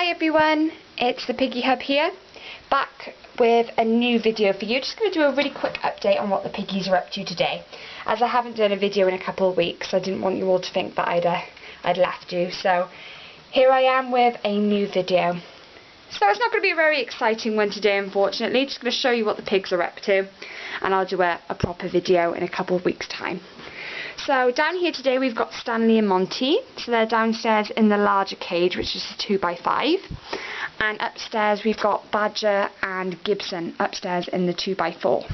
Hi everyone, it's the Piggy Hub here, back with a new video for you. Just going to do a really quick update on what the piggies are up to today. As I haven't done a video in a couple of weeks, I didn't want you all to think that I'd left you. So here I am with a new video. So it's not going to be a very exciting one today, unfortunately. Just going to show you what the pigs are up to, and I'll do a proper video in a couple of weeks' time. So down here today we've got Stanley and Monty. So they're downstairs in the larger cage, which is a 2x5. And upstairs we've got Badger and Gibson upstairs in the 2x4.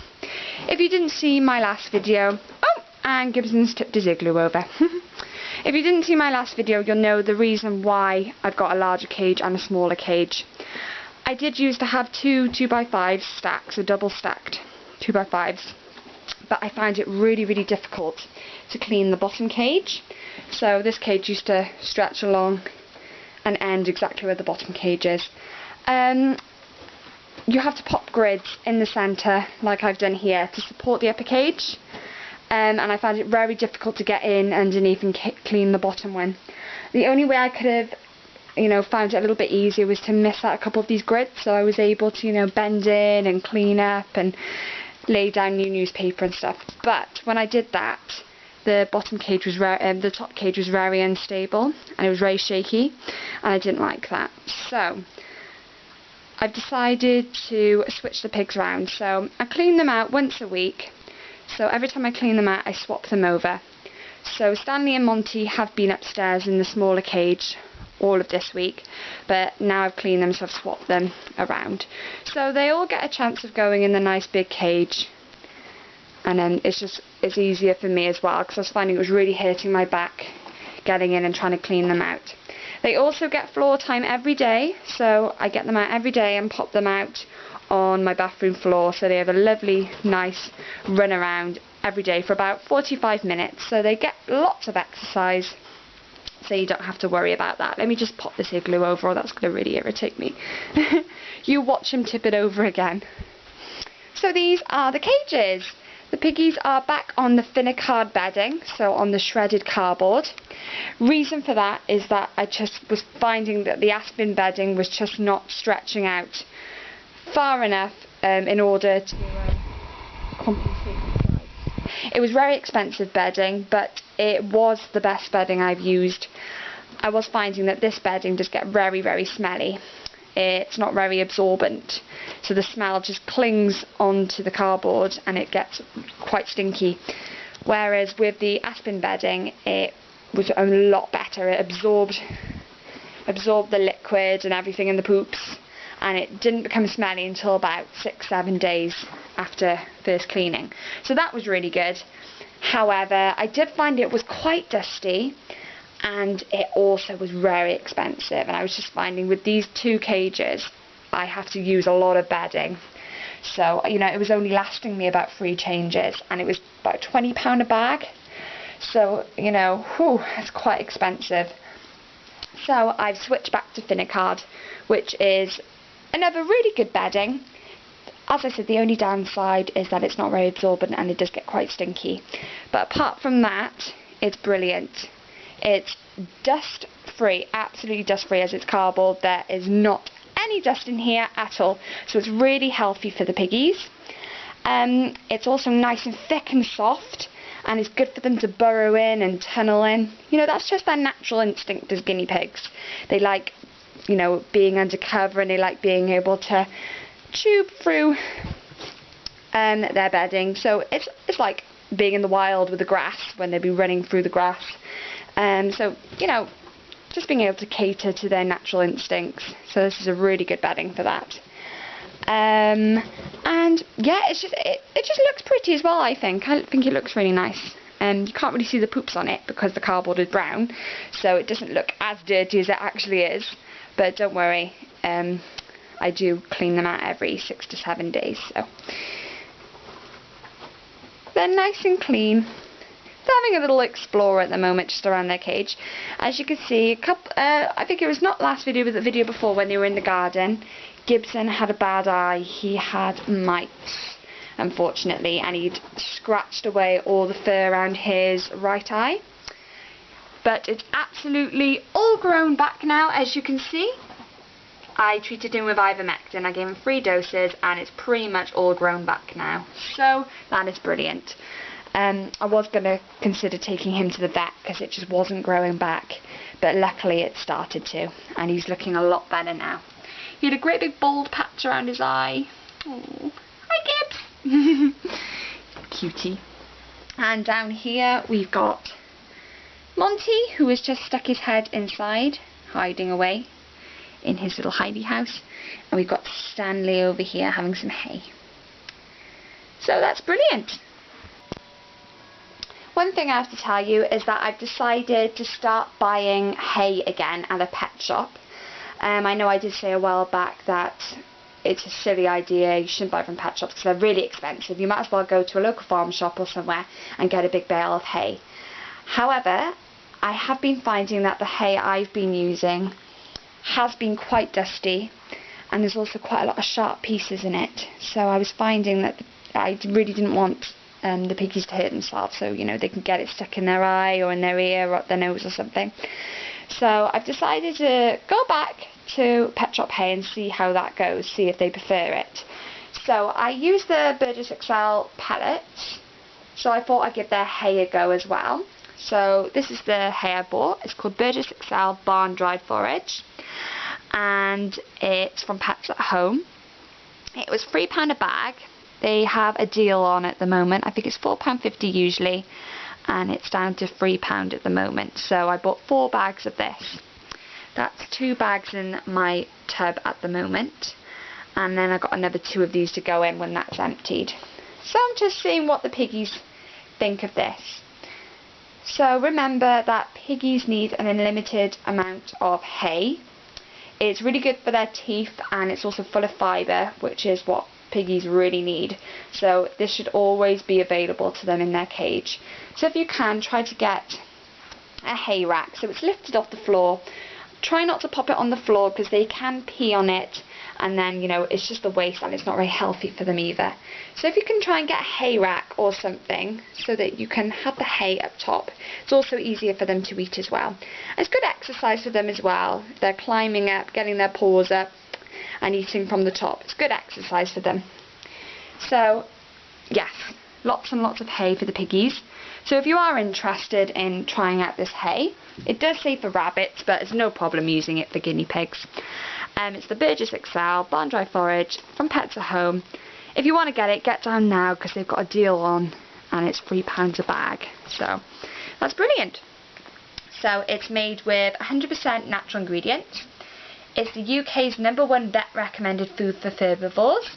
If you didn't see my last video, and Gibson's tipped his igloo over. If you didn't see my last video, you'll know the reason why I've got a larger cage and a smaller cage. I did used to have two 2x5 stacks, so double stacked 2x5s. But I found it really difficult to clean the bottom cage. So this cage used to stretch along and end exactly where the bottom cage is. You have to pop grids in the centre, like I've done here, to support the upper cage. And I found it very difficult to get in underneath and clean the bottom one. The only way I could have, found it a little bit easier was to miss out a couple of these grids, so I was able to, bend in and clean up and lay down new newspaper and stuff. But when I did that, the bottom cage was the top cage was very unstable and it was very shaky, and I didn't like that. So I've decided to switch the pigs around. So I clean them out once a week. So every time I clean them out, I swap them over. So Stanley and Monty have been upstairs in the smaller cage all of this week, but now I've cleaned them, so I've swapped them around. So they all get a chance of going in the nice big cage, and then it's easier for me as well, because I was finding it was really hurting my back getting in and trying to clean them out. They also get floor time every day, so I get them out every day and pop them out on my bathroom floor, so they have a lovely nice run around every day for about 45 minutes, so they get lots of exercise, so you don't have to worry about that. Let me just pop this igloo over, or that's going to really irritate me. You watch him tip it over again. So these are the cages. The piggies are back on the Finacard bedding, so on the shredded cardboard. Reason for that is that I just was finding that the aspen bedding was just not stretching out far enough in order to compensate the size. It was very expensive bedding, but it was the best bedding I've used. I was finding that this bedding does get very smelly. It's not very absorbent, so the smell just clings onto the cardboard and it gets quite stinky. Whereas with the aspen bedding, it was a lot better. It absorbed the liquid and everything in the poops, and it didn't become smelly until about 6-7 days after first cleaning. So that was really good. However, I did find it was quite dusty, and it also was very expensive, and I was just finding with these two cages I have to use a lot of bedding. So it was only lasting me about 3 changes, and it was about £20 a bag. So it's quite expensive. So I've switched back to Finacard, which is another really good bedding. As I said, the only downside is that it's not very absorbent and it does get quite stinky. But apart from that, it's brilliant. It's dust free, absolutely dust free, as it's cardboard. There is not any dust in here at all, so it's really healthy for the piggies. It's also nice and thick and soft, and it's good for them to burrow in and tunnel in. That's just their natural instinct as guinea pigs. They like being undercover, and they like being able to tube through their bedding. So it's like being in the wild with the grass, when they'd be running through the grass. So just being able to cater to their natural instincts. So this is a really good bedding for that. And yeah, it just looks pretty as well. I think it looks really nice. You can't really see the poops on it because the cardboard is brown, so it doesn't look as dirty as it actually is. But don't worry, I do clean them out every 6 to 7 days, so they're nice and clean. They're having a little explore at the moment just around their cage. As you can see, I think it was not last video but the video before, when they were in the garden, Gibson had a bad eye. He had mites, unfortunately, and he'd scratched away all the fur around his right eye. But it's absolutely all grown back now, as you can see. I treated him with ivermectin. I gave him 3 doses and it's pretty much all grown back now. So that is brilliant. I was going to consider taking him to the vet because it just wasn't growing back. But luckily it started to. And he's looking a lot better now. He had a great big bald patch around his eye. Oh, hi Gibbs! Cutie. And down here we've got Monty, who has just stuck his head inside, hiding away in his little hidey house. And we've got Stanley over here having some hay. So that's brilliant. One thing I have to tell you is that I've decided to start buying hay again at a pet shop. I know I did say a while back that it's a silly idea, you shouldn't buy from pet shops because they're really expensive. You might as well go to a local farm shop or somewhere and get a big bale of hay. However, I have been finding that the hay I've been using has been quite dusty, and there's also quite a lot of sharp pieces in it. So I was finding that I really didn't want the piggies to hurt themselves, so you know they can get it stuck in their eye or in their ear or up their nose or something. So I've decided to go back to pet shop hay and see how that goes, see if they prefer it. So I use the Burgess XL pellets, so I thought I'd give their hay a go as well. So this is the hay I bought. It's called Burgess XL Barn Dried Forage, and it's from Pets at Home. It was £3 a bag. They have a deal on at the moment. I think it's £4.50 usually, and it's down to £3 at the moment. So I bought 4 bags of this. That's 2 bags in my tub at the moment, and then I've got another 2 of these to go in when that's emptied. So I'm just seeing what the piggies think of this. So remember that piggies need an unlimited amount of hay. It's really good for their teeth, and it's also full of fibre, which is what piggies really need. So this should always be available to them in their cage. So if you can, try to get a hay rack so it's lifted off the floor. Try not to pop it on the floor because they can pee on it, and then, you know, it's just a waste and it's not very healthy for them either. So if you can try and get a hay rack or something so that you can have the hay up top, it's also easier for them to eat as well. And it's good exercise for them as well. They're climbing up, getting their paws up and eating from the top. It's good exercise for them. So yes, lots and lots of hay for the piggies. So if you are interested in trying out this hay, it does say for rabbits, but it's no problem using it for guinea pigs. It's the Burgess XL Barn Dry Forage from Pets at Home. If you want to get it, get down now because they've got a deal on and it's £3 a bag. So that's brilliant. So it's made with 100% natural ingredients. It's the UK's #1 vet recommended food for herbivores.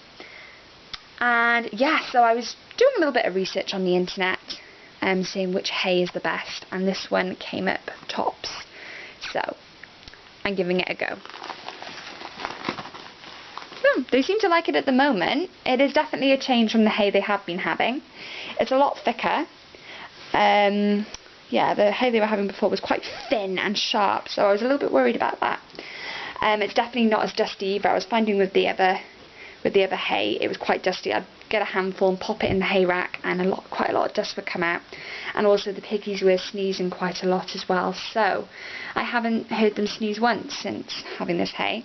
And yeah, so I was doing a little bit of research on the internet, seeing which hay is the best, and this one came up tops. So I'm giving it a go. They seem to like it at the moment. It is definitely a change from the hay they have been having. It's a lot thicker. Yeah, the hay they were having before was quite thin and sharp, so I was a little bit worried about that. It's definitely not as dusty either. I was finding with the other hay, it was quite dusty. I'd get a handful and pop it in the hay rack, and quite a lot of dust would come out. And also the piggies were sneezing quite a lot as well, so I haven't heard them sneeze once since having this hay.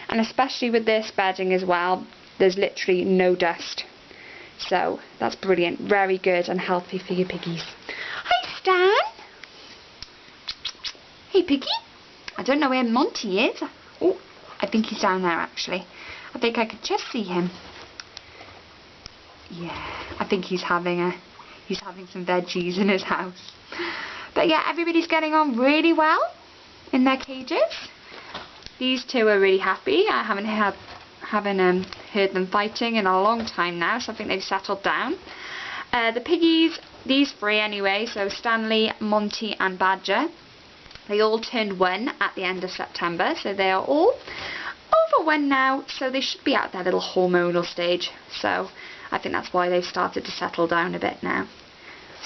And especially with this bedding as well, there's literally no dust. So that's brilliant, very good and healthy for your piggies. Hi Stan! Hey Piggy! I don't know where Monty is. Oh, I think he's down there actually. I think I could just see him. Yeah, I think he's having some veggies in his house. But yeah, everybody's getting on really well in their cages. These 2 are really happy. I haven't heard them fighting in a long time now, so I think they've settled down. The piggies, these 3 anyway, so Stanley, Monty and Badger, they all turned 1 at the end of September, so they are all over 1 now, so they should be at their little hormonal stage. So I think that's why they've started to settle down a bit now.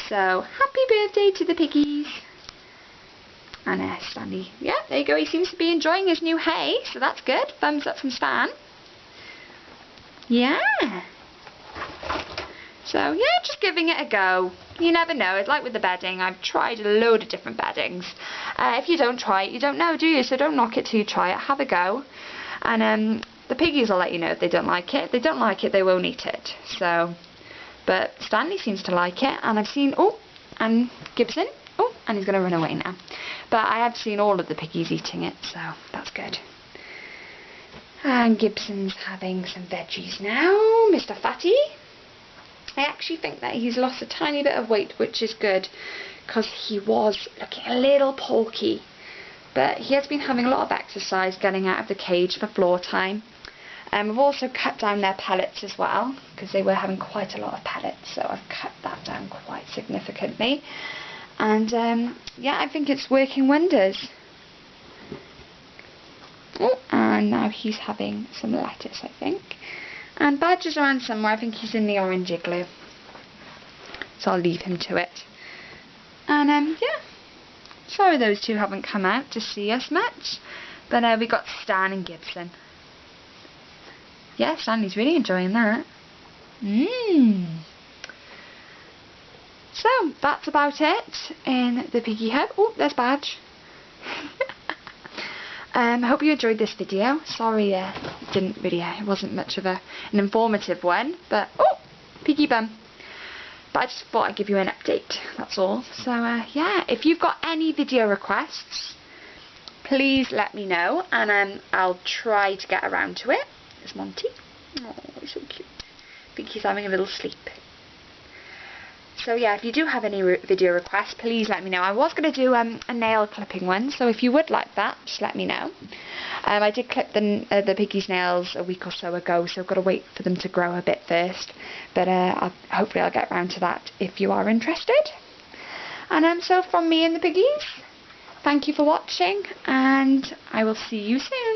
So happy birthday to the piggies. And Stanley, yeah, there you go, he seems to be enjoying his new hay, so that's good. Thumbs up from Stan. Yeah. So yeah, just giving it a go. You never know, it's like with the bedding, I've tried a load of different beddings. If you don't try it, you don't know, do you? So don't knock it till you try it, have a go. And the piggies will let you know if they don't like it. If they don't like it, they won't eat it. So, but Stanley seems to like it, and I've seen, oh, and Gibson, oh, and he's going to run away now. But I have seen all of the piggies eating it, so that's good. And Gibson's having some veggies now, Mr. Fatty. I actually think that he's lost a tiny bit of weight, which is good, because he was looking a little porky. But he has been having a lot of exercise getting out of the cage for floor time. We've also cut down their pellets as well, because they were having quite a lot of pellets, so I've cut that down quite significantly. And yeah, I think it's working wonders. Oh, and now he's having some lettuce, I think. And Badger's around somewhere. I think he's in the orange igloo. So I'll leave him to it. And yeah. Sorry those two haven't come out to see us much. But we got Stan and Gibson. Yeah, Stanley's really enjoying that. So, that's about it in the Piggy Hub. Oh, there's Badge. I hope you enjoyed this video. Sorry, it wasn't much of an informative one, but oh, Piggy Bum. But I just thought I'd give you an update, that's all. So yeah, if you've got any video requests, please let me know, and I'll try to get around to it. There's Monty. Oh, he's so cute. I think he's having a little sleep. So yeah, if you do have any video requests, please let me know. I was going to do a nail clipping one, so if you would like that, just let me know. I did clip the piggies' nails a week or so ago, so I've got to wait for them to grow a bit first. But hopefully I'll get around to that if you are interested. And so from me and the piggies, thank you for watching, and I will see you soon.